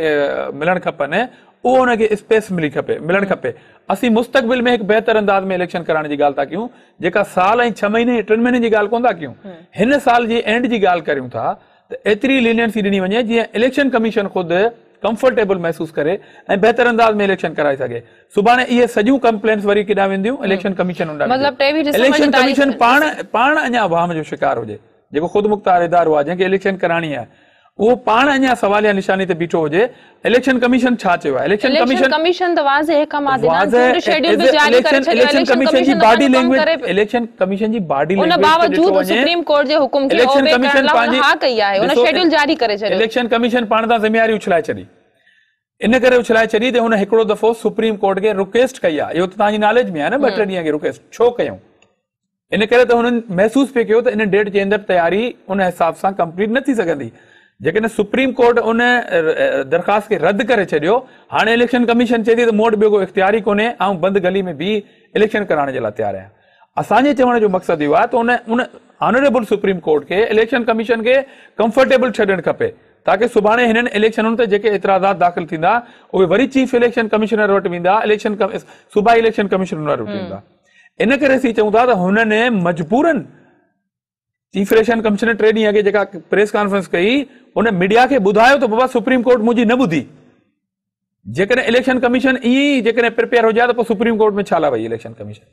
मिलणु खपनि, उहो हुनखे स्पेस मिलणु खपे। असीं मुस्तक़बिल में हिकु बहितर अंदाज़ में इलेक्शन कराइण जी ॻाल्हि था कयूं, जेका साल ऐं 6 महीने 3 महीने जी ॻाल्हि कोन था कयूं। हिन साल जी एंड जी ॻाल्हि करियूं था त एतिरी लीनियंसी ॾिनी वञे जीअं इलेक्शन कमीशन ख़ुदि कंफर्टेबल महसूस करे ऐं बहितर अंदाज में इलेक्शन कराए सके। सुभाणे इहे सॼियूं कंप्लेंट्स वरी केॾां वेंदियूं? इलेक्शन कमीशन इलेक्शन कमीशन पाण अञा वाम जो शिकार हुजे, जेको ख़ुदि मुख्तार इदारो आहे, जंहिंखे इलेक्शन कराइणी आहे, उहो पाण अञा सवालिया निशानी ते बीठो हुजे। इलेक्शन कमीशन छा चयो आहे? इलेक्शन कमीशन त वाज़े कम आहे, शेड्यूल बि जारी करे छॾियो। इलेक्शन कमीशन जी बॉडी लैंग्वेज, इलेक्शन कमीशन जी बॉडी लैंग्वेज उन बावजूद सुप्रीम कोर्ट जे हुकुम खे ओबे करण लाइ हा कई आहे, उन शेड्यूल जारी करे छॾियो। इलेक्शन कमीशन पाण तां ज़िम्मेवारी उछलाए छॾी, इन करे उछलाए छॾी त हुन हिकिड़ो दफ़ो सुप्रीम कोर्ट खे रिक्वेस्ट कई आहे। इहो त तव्हांजी नॉलेज में आहे न, 2-3 ॾींहं खे रिक्वेस्ट छो कयूं? इन करे त हुननि महसूस पियो कयो त इन डेट जे अंदरि तयारी उन हिसाब सां कंप्लीट न थी सघंदी। जेकॾहिं सुप्रीम कोर्ट उन दरख़्वास्त खे रद्द करे छॾियो, हाणे इलेक्शन कमीशन चए थी त मूं वटि ॿियो को इख़्तियार ई कोन्हे, ऐं बंदि गली में बि इलेक्शन कराइण जे लाइ तयारु आहियां। असांजे चवण जो मक़सदु इहो आहे त उन ऑनरेबल सुप्रीम कोर्ट खे इलेक्शन कमीशन खे कंफर्टेबल छॾणु खपे, ताकि सुभाणे हिननि इलेक्शनुनि ते जेके एतिराज़ात दाख़िल थींदा उहे वरी चीफ इलेक्शन कमिश्नर वटि वेंदा, सूबाई इलेक्शन कमिश्नर वटि वेंदा। इन करे असीं चऊं था त हुननि मजबूरन चीफ इलेक्शन कमिश्नर 3 ॾींहं अॻे जेका प्रेस कॉन्फ्रेंस कई, उन मीडिया खे ॿुधायो त बाबा सुप्रीम कोर्ट मुंहिंजी न ॿुधी। जेकॾहिं इलेक्शन कमीशन ईअं जेकॾहिं प्रिपेयर हुजे त पोइ सुप्रीम कोर्ट में छा ला वई इलेक्शन कमीशन?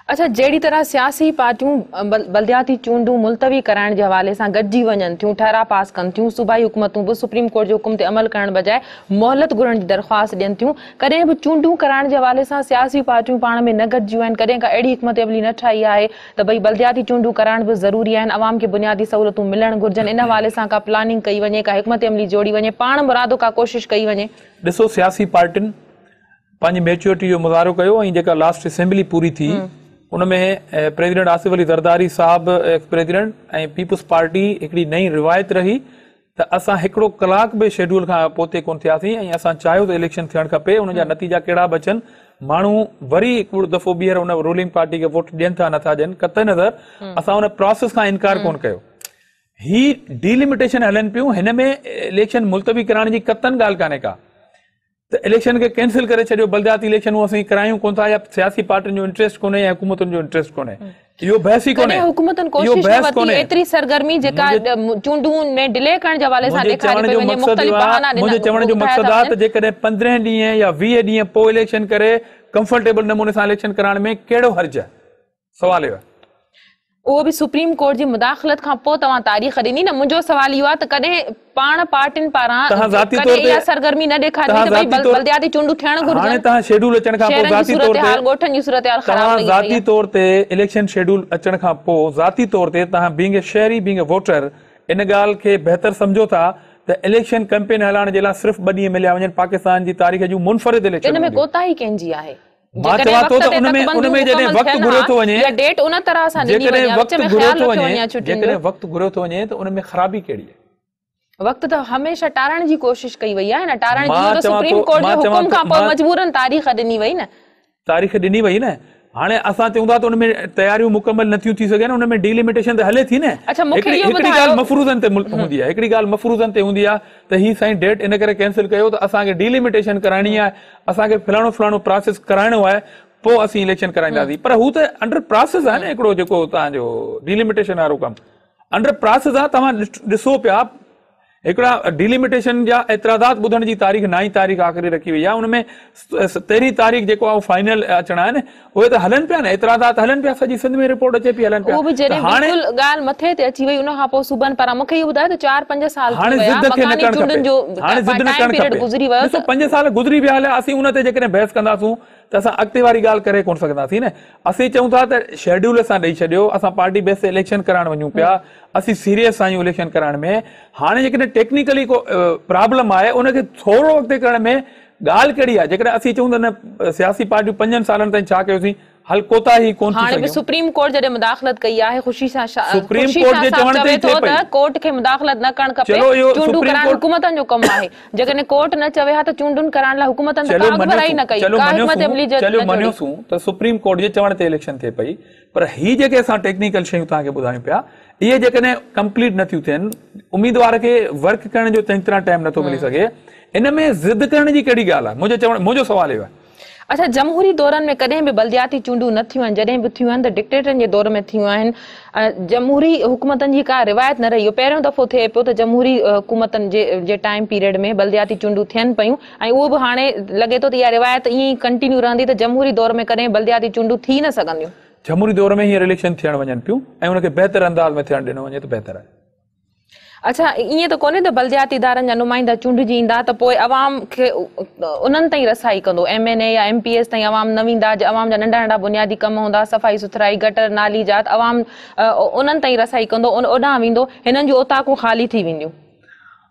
अच्छा, जहिड़ी तरह सियासी पार्टियूं बल्दियाती चूंडूं मुलतवी कराइण जे हवाले सां गॾिजी वञनि थियूं, ठहरा पास कनि थियूं, सूबाई हुकूमतूं बि सुप्रीम कोर्ट जे हुकुम ते अमल करण बजाए मोहलत घुरण जी दरख़्वास्त ॾियनि थियूं, कॾहिं बि चूंडूं कराइण जे हवाले सां सियासी पार्टियूं पाण में न गॾिजियूं आहिनि, कॾहिं का अहिड़ी हिकमत अमली न ठाही आहे त भई बल्दियाती चूंडूं कराइण बि ज़रूरी आहिनि, अवाम खे बुनियादी सहूलियतूं मिलणु घुरिजनि, इन हवाले सां का प्लानिंग कई वञे, का हिकमत अमली जोड़ी वञे, पाण मुरादो का कोशिशि कई वञे? ॾिसो, सियासी पार्टियुनि पंहिंजी मैच्योरिटी जो मुज़ाहिरो कयो, ऐं जेका लास्ट असेंबली पूरी थी उनमें प्रेसिडेंट आसिफ अली ज़रदारी साहब एक्स प्रेसिडेंट ऐं पीपल्स पार्टी हिकिड़ी नई रिवायत रही त असां हिकिड़ो कलाक बि शेड्यूल खां पोते कोन थियासीं ऐं असां चाहियो त इलेक्शन थियणु खपे, उन जा नतीजा कहिड़ा बि अचनि, माण्हू वरी हिकु दफ़ो ॿीहर उन रूलिंग पार्टी खे वोट ॾियनि था नथा ॾियनि, कतई नज़र असां उन प्रोसेस खां इनकार कोन कयो। ही डिलिमिटेशन हलनि पियूं, हिन में इलेक्शन मुलतवी कराइण जी कतन ॻाल्हि कान्हे का, त इलेक्शन खे कैंसिल करे छॾियो, बलदियाती इलेक्शनूं असीं करायूं कोन था, या सियासी पार्टियुनि जो इंटरेस्ट कोन्हे या हुकूमतुनि जो इंटरेस्ट कोन्हे, इहो बहस ई कोन्हे। हुकूमतन कोशिश न वती एतरी सरगर्मी जेका चूंडूं में डिले करण जे हवाले सां ॾेखारे पई वञे, मुख़्तलिफ़ बहाना ॾिना। मुंहिंजे चवण जो मक़सदु आहे त जेकॾहिं 15 ॾींहं या 20 ॾींहं पोइ इलेक्शन करे कंफर्टेबल नमूने सां इलेक्शन कराइण में कहिड़ो हर्ज आहे, सवाल इहो आहे। उहो बि सुप्रीम कोर्ट जी मुदाख़लत खां पोइ तव्हां तारीख़ ॾिनी न। मुंहिंजो सवाल इहो आहे त कॾहिं पाण पार्टियुनि पारां कॾहिं इहा सरगर्मी न ॾेखारी त भई बलदियाती चूंडूं थियणु घुरिजनि। हाणे तव्हां शेड्यूल अचण खां पोइ ज़ाती तौर ते ॻोठनि जी सूरत हाल ख़राब लॻी ज़ाती तौर ते इलेक्शन शेड्यूल अचण खां पोइ ज़ाती तौर ते तव्हां बीइंग ए शहरी, बीइंग ए वोटर, इन ॻाल्हि खे बहितर सम्झो था त इलेक्शन कैंपेन हलाइण जे लाइ सिर्फ़ 2 ॾींहं मिलिया वञनि, पाकिस्तान जी तारीख़ जूं मुनफरिद इलेक्शन। इन में कोताही कंहिंजी आहे? मां चवां थो त उनमें जॾहिं वक़्तु घुरियो थो वञे, डेट उन तरह सां ॾिनी वञे, जेकॾहिं वक़्तु घुरियो थो वञे त उन में ख़राबी कहिड़ी आहे? वक़्तु त हमेशह टारण जी कोशिश कई वई आहे न, टारण जी त सुप्रीम कोर्ट जे हुकुम खां पोइ मजबूरन तारीख़ ॾिनी वई न, तारीख़ ॾिनी वई न। हाणे असां चऊं था त उन में तयारियूं मुकमल नथियूं थी सघनि, उन में डिलिमिटेशन त हले थी न। हिकिड़ी ॻाल्हि मफ़रूज़नि ते हूंदी आहे, हिकिड़ी ॻाल्हि मफ़रूज़नि ते हूंदी आहे त ही साईं डेट इन करे कैंसिल कयो त असांखे डिलिमिटेशन कराइणी आहे, असांखे फलाणो फलाणो प्रोसेस कराइणो आहे, पोइ असीं इलेक्शन कराईंदासीं। पर हू त अंडर प्रोसेस आहे न, हिकिड़ो जेको तव्हांजो डिलिमिटेशन वारो कमु अंडर प्रोसेस आहे। तव्हां ॾिसो पिया हिकिड़ा डिलिमिटेशन जा एतिराज़ात ॿुधण जी तारीख़ 9 तारीख़ आख़िरी रखी वई आहे, उनमें 13 तारीख़ जेको आहे फाइनल अचणा आहिनि, उहे त हलनि पिया न, एतिराज़ात हलनि पिया, सॼी सिंध में रिपोर्ट अचे पई हलनि पिया। उहो बि जॾहिं बिल्कुलु ॻाल्हि मथे ते अची वई, उन खां पोइ सूबनि पारां मूंखे इहो ॿुधायो त 4-5 साल हाणे ज़िद खे न करणु खपे, हाणे ज़िद न करणु खपे। गुज़री वियो, ॾिसो 5 साल गुज़री विया हलिया, असीं उन ते जेकॾहिं बहस कंदासूं त असां अॻिते वारी ॻाल्हि करे कोन सघंदासीं न। असीं चऊं था त शेड्यूल असां ॾेई छॾियो, असां पार्टी बेस ते इलेक्शन कराइण वञूं पिया, असीं सीरियस आहियूं इलेक्शन कराइण में। हाणे जेकॾहिं टेक्निकली को प्रॉब्लम आहे, उनखे थोरो अॻिते करण में ॻाल्हि कहिड़ी आहे? जेकॾहिं असीं चऊं त न सियासी पार्टियूं 5 सालनि ताईं छा कयोसीं, हल कोताही कोन थी सघियो। हाणे बि सुप्रीम कोर्ट जॾहिं मुदाख़लत कई आहे, ख़ुशी सां सुप्रीम कोर्ट जे चवण ते थो त कोर्ट खे मुदाख़लत न करणु खपे, चूंडूं कराइण हुकूमतनि जो कमु आहे। जेकॾहिं कोर्ट न चवे हा त चूंडुनि कराइण लाइ हुकूमतनि त कागबराई न कई, का हिकमत अमली जो चलो मञियोसूं त सुप्रीम कोर्ट जे चवण ते इलेक्शन थिए पई, पर ही जेके असां टेक्निकल शयूं तव्हांखे ॿुधायूं पिया, इहे जेकॾहिं कंप्लीट नथियूं थियनि, उम्मीदवार खे वर्क करण जो चङी तरह टाइम नथो मिली सघे, इन में ज़िद करण जी कहिड़ी ॻाल्हि आहे? मुंहिंजो सवाल इहो आहे। अच्छा, जमहूरी दौरनि में कॾहिं बि बलदियाती चूंडूं न थियूं आहिनि, जॾहिं बि थियूं आहिनि त डिक्टेटरनि जे दौर में थियूं आहिनि। जमहूरी हुकूमतनि जी का रिवायत न रही। पहिरियों दफ़ो थिए पियो त जमहूरी हुकूमतनि जे टाइम पीरियड में बलदियाती चूंडूं थियनि पियूं, ऐं उहो बि हाणे लॻे थो त इहा रिवायत ईअं ई कंटिन्यू रहंदी त जमहूरी दौर में कॾहिं बलदियाती चूंडूं थी न सघंदियूं। जमहूरी दौर में हींअर इलेक्शन थियण वञनि पियूं ऐं उनखे बहितर अंदाज़ में थियणु ॾिनो वञे त बहितर आहे। अच्छा, ईअं त कोन्हे त बलदियाती इदारनि जा नुमाइंदा चूंडजी ईंदा त पोइ अवाम खे उन्हनि ताईं रसाई कंदो, MNA या MPS ताईं अवाम न वेंदा, अवाम जा नंढा नंढा बुनियादी कम हूंदा, सफ़ाई सुथराई, गटर नाली जात, अवाम उन्हनि ताईं रसाई कंदो, ओॾां वेंदो, हिननि जूं ओताकूं ख़ाली थी वेंदियूं।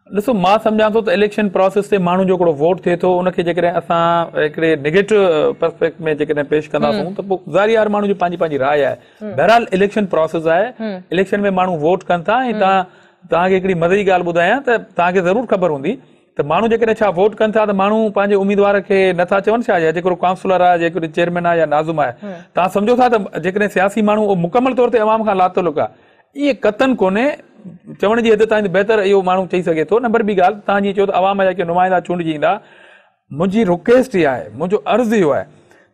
ॾिसो, मां सम्झां थो त इलेक्शन प्रोसेस ते माण्हू जो हिकिड़ो वोट थिए थो, उनखे जेकॾहिं असां हिकिड़े नेगेटिव पर्सपेक्ट में जेकॾहिं पेश कंदासूं त पोइ ज़ाहिर हर माण्हू जी पंहिंजी राय आहे। बहरहाल इलेक्शन प्रोसेस आहे, इलेक्शन में माण्हू वोट कनि था, ऐं तव्हांखे हिकिड़ी मदद जी ॻाल्हि ॿुधायां त तव्हांखे ज़रूरु ख़बर हूंदी त माण्हू जेकॾहिं छा वोट कनि था त माण्हू पंहिंजे उम्मीदवार खे नथा चवनि छा, या जेको काउंसलर आहे, जेको चेयरमैन आहे या नाज़ुम आहे, तव्हां सम्झो था त जेकॾहिं सियासी माण्हू उहो मुकमल तौर ते अवाम खां लातालुक आहे, इहे कतन कोन्हे। चवण जी हद ताईं बहितर इहो माण्हू चई सघे थो। नंबर ॿी ॻाल्हि, तव्हां जीअं चओ त अवाम जा जेके नुमाइंदा चूंडजी ईंदा, मुंहिंजी रिक्वेस्ट इहा आहे, मुंहिंजो अर्ज़ु इहो आहे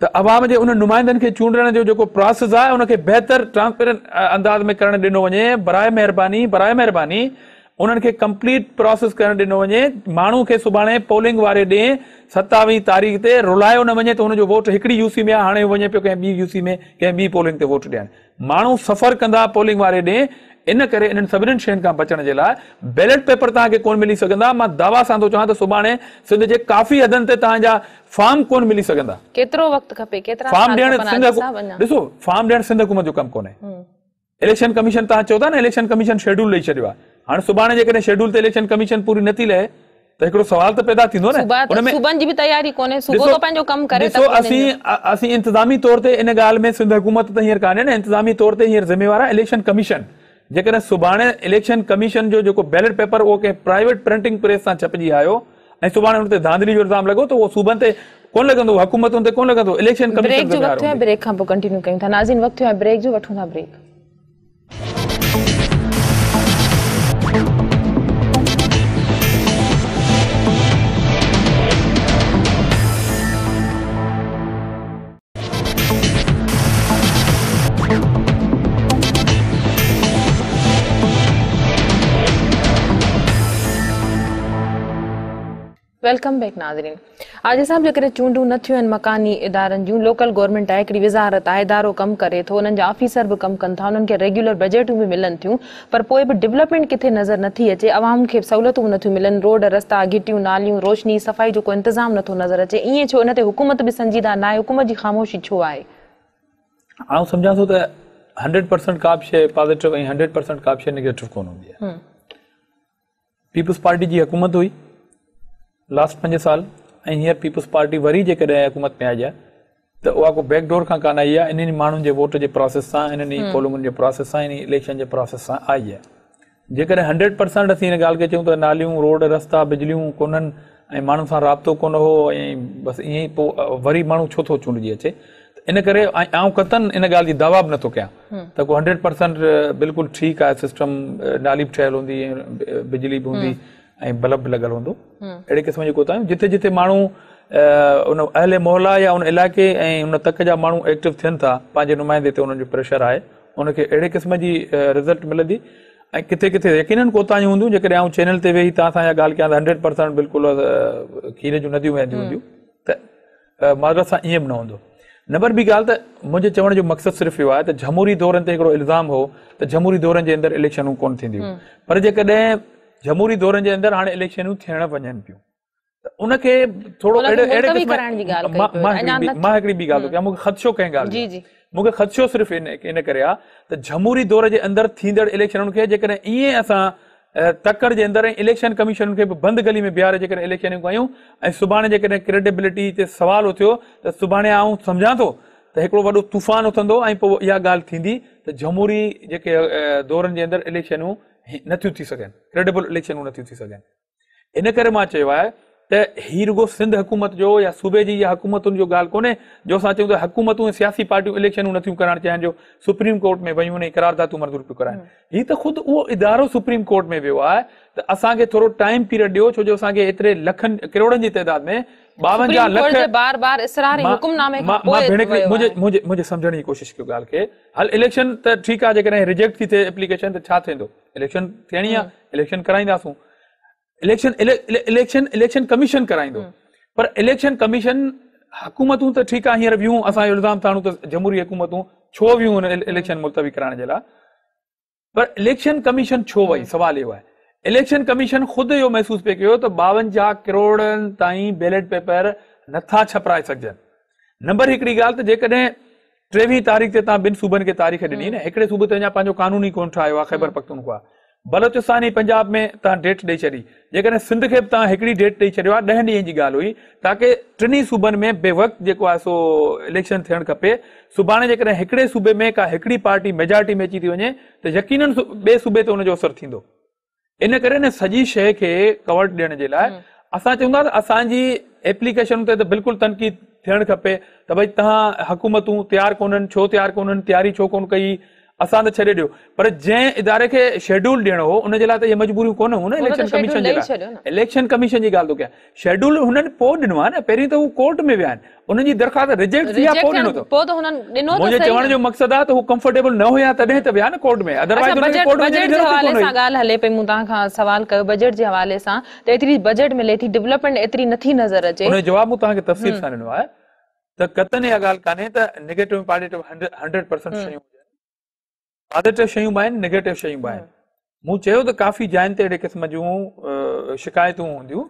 त अवाम जे उन नुमाइंदनि खे चूंडण जो जेको प्रोसेस आहे उनखे बहितर ट्रांसपेरेंट अंदाज़ में करणु ॾिनो वञे। बराए महिरबानी उन्हनि खे कंप्लीट प्रोसेस करणु ॾिनो वञे। माण्हू खे सुभाणे पोलिंग वारे ॾींहुं 27 तारीख़ ते रुलायो न वञे त हुनजो वोट हिकिड़ी UC में आहे, हाणे वञे पियो कंहिं ॿी UC में, कंहिं ॿी पोलिंग ते वोट ॾियणु। माण्हू सफ़र कंदा पोलिंग वारे ॾींहुं, इन करे इन्हनि सभिनीनि शयुनि खां बचण जे लाइ बैलेट पेपर तव्हांखे कोन मिली सघंदा। मां दावा सां थो चवां त सुभाणे सिंध जे काफ़ी हदनि ते तव्हांजा फॉर्म कोन मिली सघंदा। केतिरो वक़्तु खपे, केतिरा फॉर्म ॾियण ॾिसो, फॉर्म ॾियण सिंध हुकूमत जो कमु कोन्हे। इलेक्शन कमीशन तव्हां चओ था न, इलेक्शन कमीशन शेड्यूल ॾेई छॾियो आहे। हाणे सुभाणे जेकॾहिं शेड्यूल ते इलेक्शन कमीशन पूरी नथी लहे त हिकिड़ो सवाल त पैदा थींदो न। सूबनि जी बि तयारी कोन्हे, सूबो तो पंहिंजो कमु करे। ॾिसो, असीं इंतज़ामी तौर ते इन ॻाल्हि में सिंध हुकूमत त हींअर कान्हे न, इंतज़ामी तौर ते हींअर ज़िम्मेवार आहे इलेक्शन कमीशन। जेकॾहिं सुभाणे इलेक्शन कमीशन जो जेको बैलेट पेपर उहो कंहिं प्राइवेट प्रिंटिंग प्रेस सां छपिजी आयो ऐं सुभाणे हुन ते धांधली जो इल्ज़ाम लॻो त उहो सूबनि ते कोन लॻंदो, हुकूमतुनि ते कोन लॻंदो, इलेक्शन कमीशन ब्रेक जो वक़्तु आहे, ब्रेक खां पोइ कंटिन्यू कयूं था। नाज़रीन वक़्तु आहे ब्रेक जो, वठूं था ब्रेक। वेलकम बैक नाज़रीन। आज साहब जेकॾहिं चूंडूं न थियूं आहिनि मकानी इदारनि जूं, लोकल गवर्नमेंट आहे, हिकिड़ी विज़ारत आहे, इदारो कमु करे थो, उन्हनि जा ऑफिसर बि कमु कनि था, उन्हनि खे रेगुलर बजटूं बि मिलनि थियूं, पर पोइ बि डेवलपमेंट किथे नज़र नथी अचे, आवाम खे सहूलियतूं नथियूं मिलनि, रोड रस्ता गिटियूं नालियूं रोशनी सफ़ाई जो को इंतज़ाम नथो नज़र अचे। ईअं छो? इन ते हुकूमत बि संजीदा न आहे, हुकूमत जी ख़ामोशी छो आहे? आउं सम्झां थो त 100% का बि शइ पॉज़िटिव ऐं 100% का बि शइ नेगेटिव कोन हूंदी आहे। पीपल्स पार्टी जी हुकूमत हुई लास्ट 5 साल, ऐं हींअर पीपल्स पार्टी वरी जेकॾहिं हुकूमत में आई आहे त उहा को बैकडोर खां कान आई आहे, इन्हनि माण्हुनि जे वोट जे प्रोसेस सां, इन्हनि पोलिंगुनि जे प्रोसेस सां, इन इलेक्शन जे प्रोसेस सां आई आहे। जेकॾहिं 100% असीं हिन ॻाल्हि खे चऊं त नालियूं रोड रस्ता बिजलियूं कोन्हनि ऐं माण्हुनि सां राब्तो कोन हो ऐं बसि ईअं ई पोइ वरी माण्हू छो थो चूंडिजी अचे, इन करे आउं कतन इन ॻाल्हि जी दावा बि नथो कयां त को 100% बिल्कुलु ठीकु आहे सिस्टम, नाली बि ठहियलु हूंदी ऐं बिजली बि हूंदी ऐं बल्ब बि लॻल हूंदो, अहिड़े क़िस्म जी कोताहियूं जिथे जिथे माण्हू उन अहले मोहल्ला या उन इलाइक़े ऐं उन तक जा माण्हू एक्टिव थियनि था, पंहिंजे नुमाइंदे ते उन्हनि जो प्रेशर आहे, उनखे अहिड़े क़िस्म जी रिज़ल्ट मिलंदी। ऐं किथे किथे यकीननि कोताहियूं हूंदियूं, जेकॾहिं आउं चैनल ते वेही तव्हां सां इहा ॻाल्हि कयां त 100% बिल्कुलु खीर जूं नदियूं वहंदियूं हूंदियूं, त माज़रत सां ईअं बि न हूंदो। नंबर ॿी ॻाल्हि त मुंहिंजे चवण जो मक़सदु सिर्फ़ु इहो आहे त जमहूरी दौरनि ते हिकिड़ो इल्ज़ाम हो त जमहूरी दौरनि जे अंदरि इलेक्शनूं कोन थींदियूं, पर जेकॾहिं जमहूरी दौरनि जे अंदर हाणे इलेक्शनूं थियण वञनि पियूं त उनखे थोरो मां हिकिड़ी ॿी ॻाल्हि थो कयां, मूंखे ख़दशो कंहिं ॻाल्हि जी, मूंखे ख़दशो सिर्फ़ु इन करे आहे त जमहूरी दौर जे अंदरि थींदड़ इलेक्शनुनि खे जेकॾहिं ईअं असां तकड़ जे अंदरि इलेक्शन कमीशन खे बि बंदि गली में बीहारे जेकॾहिं इलेक्शनूं कयूं ऐं सुभाणे जेकॾहिं क्रेडिबिलिटी ते सुवालु उथियो त सुभाणे आउं सम्झां थो त हिकिड़ो वॾो तूफ़ान उथंदो ऐं पोइ इहा ॻाल्हि थींदी त जमहूरी जेके दौरनि जे अंदरि इलेक्शनूं नथियूं थी सघनि, क्रेडिबल इलेक्शनूं नथियूं थी सघनि। इन करे मां चयो आहे त ही रुगो सिंध हुकूमत जो या सूबे जी या हुकूमतुनि जो ॻाल्हि कोन्हे जो असां चऊं त हुकूमतूं ऐं सियासी पार्टियूं इलेक्शनूं नथियूं कराइण चाहिनि, जो सुप्रीम कोर्ट में वयूं ऐं करारदातूं मंज़ूर पियूं कराइनि। हीउ त ख़ुदि उहो इदारो सुप्रीम कोर्ट में वियो आहे त असांखे थोरो टाइम पीरियड ॾियो, छो जो असांखे एतिरे लखनि करोड़नि जी तइदाद में 52 लख मुंहिंजे सम्झण जी कोशिशि कयो ॻाल्हि खे। हल इलेक्शन त ठीकु आहे, जेकॾहिं रिजेक्ट थी थिए एप्लीकेशन त छा थींदो, इलेक्शन थियणी आहे, इलेक्शन कराईंदासूं, इलेक्शन कमीशन कराईंदो, पर इलेक्शन कमीशन हुकूमतूं त ठीकु आहे, हींअर वियूं असां इल्ज़ाम था हणूं त जमहूरी हुकूमतूं छो वियूं इलेक्शन मुलतवी कराइण जे लाइ, पर इलेक्शन कमीशन छो वई, सवाल इहो आहे। इलेक्शन कमीशन ख़ुदि इहो महसूस पियो कयो त 52 करोड़नि ताईं बैलेट पेपर नथा छपराए सघजनि। नंबर हिकिड़ी ॻाल्हि त जेकॾहिं 23 तारीख़ ते तव्हां ॿिनि सूबनि खे तारीख़ ॾिनी न, हिकिड़े सूबे ते अञा पंहिंजो कानून ई कोन ठाहियो आहे, ख़ैबर पख्तूनख्वा, बलोचिस्तान ऐं पंजाब में तव्हां डेट ॾेई छॾी, जेकॾहिं सिंध खे बि तव्हां हिकिड़ी डेट ॾेई छॾियो आहे, 10 ॾींहंनि जी ॻाल्हि हुई, ताकी टिनी सूबनि में बेवक़्तु जेको आहे सो इलेक्शन थियणु खपे। सुभाणे जेकॾहिं हिकिड़े सूबे में का हिकिड़ी पार्टी मेजॉरिटी में अची थी वञे त यकीनन ॿिए सूबे ते हुनजो असरु थींदो। इन करे न सॼी शइ खे कवर ॾियण जे लाइ असां चवंदा त असांजी एप्लीकेशन ते त बिल्कुलु तनक़ीद थियणु खपे त भई तव्हां हुकूमतूं तयारु कोन्हनि, छो तयारु कोन्हनि, तयारी छो कोन कई, असां त छॾे ॾियो, पर जंहिं इदारे खे शेड्यूल ॾियणो हो उन जे लाइ त इहे मजबूरियूं कोन हुयूं न इलेक्शन कमीशन जे लाइ। इलेक्शन कमीशन जी ॻाल्हि थो कयां, शेड्यूल हुननि पोइ ॾिनो आहे न, पहिरीं त हू कोर्ट में विया आहिनि, उन्हनि जी दरख़्वास्त रिजेक्ट थी आहे, पोइ ॾिनो अथव। मुंहिंजे चवण जो मक़सदु आहे त हू कंफर्टेबल न हुया तॾहिं त विया न कोर्ट में, अदरवाइज़ उन्हनि खे कोर्ट में वञण जी ज़रूरत कोन हुई। ॻाल्हि हले पई, मूं तव्हांखां सवाल कयो बजट जे हवाले सां त एतिरी बजट मिले थी, डेवलपमेंट एतिरी नथी नज़र अचे, उन जो जवाब मूं तव्हांखे तफ़सील सां ॾिनो आहे त कतन इहा ॻाल्हि कान्हे त नेगेटिव पॉजिटिव 100% शयूं पॉजिटिव शयूं बि आहिनि, नेगेटिव शयूं बि आहिनि। मूं चयो त काफ़ी जाइनि ते अहिड़े क़िस्म जूं शिकायतूं हूंदियूं,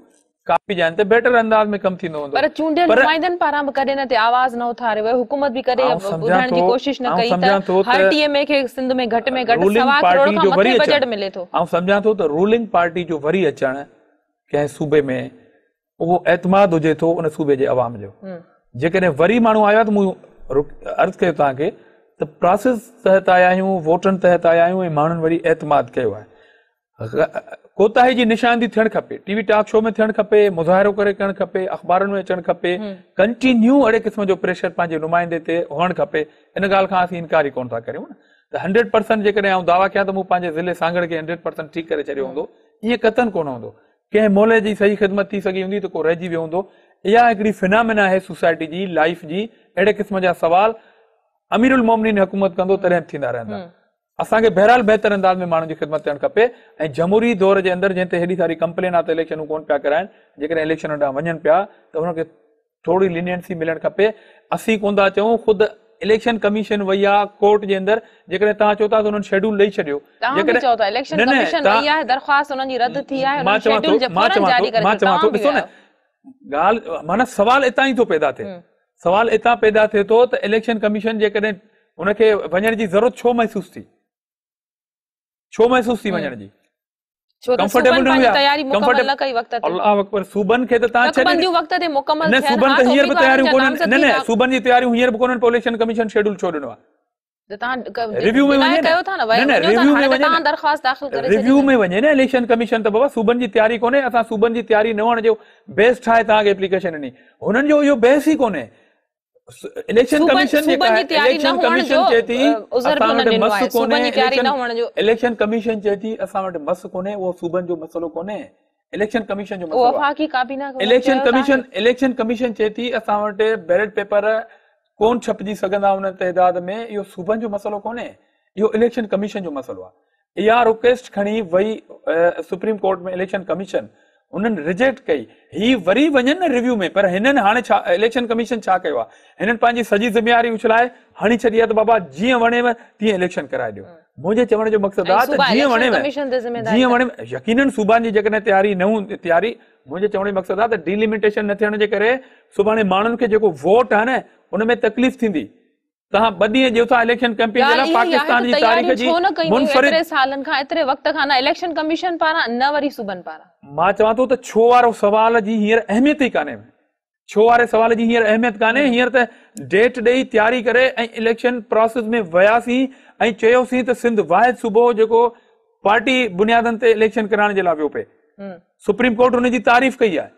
काफ़ी जाइनि ते बेटर अंदाज़ में कमु थींदो हूंदो, पर चूंडियल नुमाइंदनि पारां बि कॾहिं न ते आवाज़ न उथारे वियो, हुकूमत बि कॾहिं ॿुधण जी कोशिशि न कई त हर टीएमए खे सिंध में घटि में घटि 1.25 करोड़ खां मथे बजट मिले थो। ऐं सम्झां थो त रूलिंग पार्टी जो वरी अचणु कंहिं सूबे में उहो एतमाद हुजे थो उन सूबे जे अवाम जो। जेकॾहिं वरी माण्हू आयो त मूं अर्ज़ु कयो तव्हांखे त प्रोसेस तहत आया आहियूं, वोटनि तहत आया आहियूं ऐं माण्हुनि वरी एतमाद कयो आहे। कोताही जी निशानदी थियणु खपे, टीवी टॉक शो में थियणु खपे, मुज़ाहिरो करे करणु खपे, अख़बारुनि में अचणु खपे, कंटिन्यू अहिड़े क़िस्म जो प्रेशर पंहिंजे नुमाइंदे ते हुअणु खपे। इन ॻाल्हि खां असीं इनकार ई कोन था करियूं न त 100% जेकॾहिं आउं दावा कयां त मूं पंहिंजे ज़िले सांगड़ खे 100% ठीकु करे छॾियो हूंदो, ईअं कतन कोन हूंदो। कंहिं मोले जी सही ख़िदमत थी सघी हूंदी त को रहिजी वियो हूंदो। इहा हिकिड़ी फिनामिना आहे सोसाइटी जी, लाइफ जी। अहिड़े क़िस्म जा सवाल अमीरुल मोमिनीन हुकूमत कंदो तॾहिं थींदा रहंदा। असांखे बहरहाल बहितर अंदाज़ में माण्हुनि जी ख़िदमत थियणु खपे ऐं जमहूरी दौर जे अंदरि जंहिं ते हेॾी सारी कंप्लेन आहे त इलेक्शनूं कोन पिया कराइनि, जेकॾहिं इलेक्शन ॾांहुं वञनि पिया त हुनखे थोरी लीनियंसी मिलणु खपे। असीं कोन था चऊं, ख़ुदि इलेक्शन कमीशन वई आहे कोर्ट जे अंदरि, जेकॾहिं तव्हां चओ था त हुननि शेड्यूल ॾेई छॾियो, ॻाल्हि माना सवाल इतां ई थो पैदा थिए। सवाल इतां पैदा थिए थो त इलेक्शन कमीशन जेकॾहिं हुनखे वञण जी ज़रूरत छो महसूस थी, छो महसूस थी वञण जी? कंफर्टेबल न हुया, कंफर्टेबल न कई वक्त ते अल्लाह अकबर। सूबन खे त तव्हां छॾे वक्त ते मुकम्मल न, सूबन त हींअर बि तयारियूं कोन्हनि। न न, सूबन जी तयारियूं हींअर बि कोन्हनि, पोइ इलेक्शन कमीशन शेड्यूल छो ॾिनो आहे? रिव्यू में वञे न, रिव्यू में वञे न इलेक्शन कमीशन त बाबा सूबन जी तयारी कोन्हे। असां सूबन जी तयारी न हुअण जो बेस ठाहे तव्हांखे एप्लीकेशन ॾिनी, हुननि जो इहो बेस ई कोन्हे। इलेक्शन कमीशन चए थी असां वटि मस कोन्हे, इलेक्शन कमीशन चए थी असां वटि मस कोन्हे, उहो सूबन जो मसइलो कोन्हे, इलेक्शन कमीशन जो मसइलो आहे। इलेक्शन कमीशन चए थी असां वटि बैलेट पेपर कोन छपजी सघंदा उन तइदाद में, इहो सूबन जो मसइलो कोन्हे, इहो इलेक्शन कमीशन जो मसइलो आहे। इहा रिक्वेस्ट खणी वई सुप्रीम कोर्ट में इलेक्शन कमीशन, उन्हनि रिजेक्ट कई। ही वरी वञनि न रिव्यू में, पर हिननि हाणे छा इलेक्शन कमीशन छा कयो आहे? हिननि पंहिंजी सॼी ज़िम्मेवारी उछलाए हणी छॾी आहे त बाबा जीअं वणेव तीअं इलेक्शन कराए ॾियो। मुंहिंजे चवण जो मक़सदु आहे त जीअं वणेव, यकीनन सूबान जी जेकॾहिं तयारी न हूंदी, तयारी मुंहिंजे चवण जो मक़सदु आहे त डिलिमिटेशन न थियण जे करे सुभाणे माण्हुनि खे जेको वोट आहे न उनमें तकलीफ़ थींदी। तव्हां ॿ ॾींहं ॾियो था इलेक्शन कैंपेन जे लाइ, पाकिस्तान जी तारीख़ जी मुनफरिद सालनि खां एतिरे वक़्त खां न इलेक्शन कमीशन पारां न वरी सूबन पारां। मां चवां थो त छो वारो सवाल जी हींअर अहमियत ई कान्हे, छो वारे सवाल जी हींअर अहमियत कान्हे। हींअर त डेट ॾेई तयारी करे ऐं इलेक्शन प्रोसेस में वियासीं ऐं चयोसीं त सिंध वाहिद सूबो जेको पार्टी बुनियादनि ते इलेक्शन कराइण जे लाइ वियो पए। सुप्रीम कोर्ट हुनजी तारीफ़ कई आहे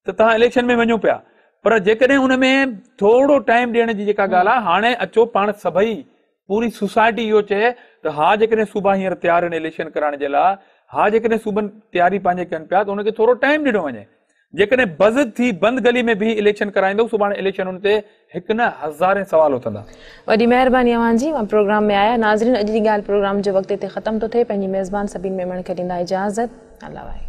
त तव्हां इलेक्शन में वञो पिया, पर जेकॾहिं हुन में थोरो टाइम ॾियण जी जेका ॻाल्हि आहे, हाणे अचो पाण सभई पूरी सोसाइटी इहो चए त हा जेकॾहिं सूबा हींअर तयार आहिनि इलेक्शन कराइण जे लाइ, हा जेकॾहिं सूबनि तयारी पंहिंजे कनि पिया त हुनखे थोरो टाइम ॾिनो वञे। जेकॾहिं बज़ थी बंदि गली में बि इलेक्शन कराईंदो, सुभाणे इलेक्शन हुन ते हिकु न हज़ारे सवाल उथंदा। वॾी महिरबानी अवां जी, मां प्रोग्राम में आया। नाज़रीन, अॼु जी ॻाल्हि प्रोग्राम जो वक़्त हिते ख़तम थो थिए। पंहिंजी मेज़बान सबिन मेमण खे ॾींदा इजाज़त। अल्लाह वाहे।